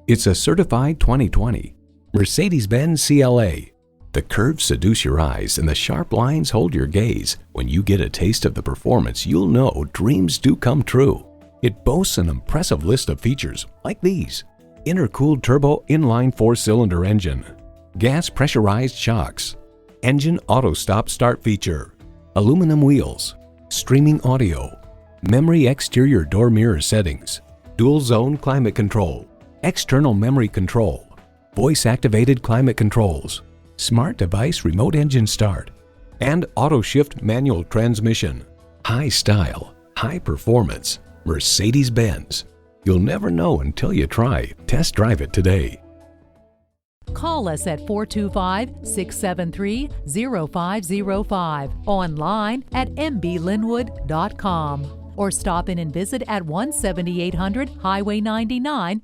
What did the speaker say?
It's a certified 2020 Mercedes-Benz CLA. The curves seduce your eyes and the sharp lines hold your gaze. When you get a taste of the performance, you'll know dreams do come true. It boasts an impressive list of features like these: intercooled turbo inline 4-cylinder engine, gas pressurized shocks, engine auto stop start feature, aluminum wheels, streaming audio, memory exterior door mirror settings, dual zone climate control, external memory control, voice activated climate controls, smart device remote engine start, and auto shift manual transmission. High style, high performance, Mercedes-Benz. You'll never know until you try. Test drive it today. Call us at 425-673-0505, online at mblynnwood.com, or stop in and visit at 17800 Highway 99,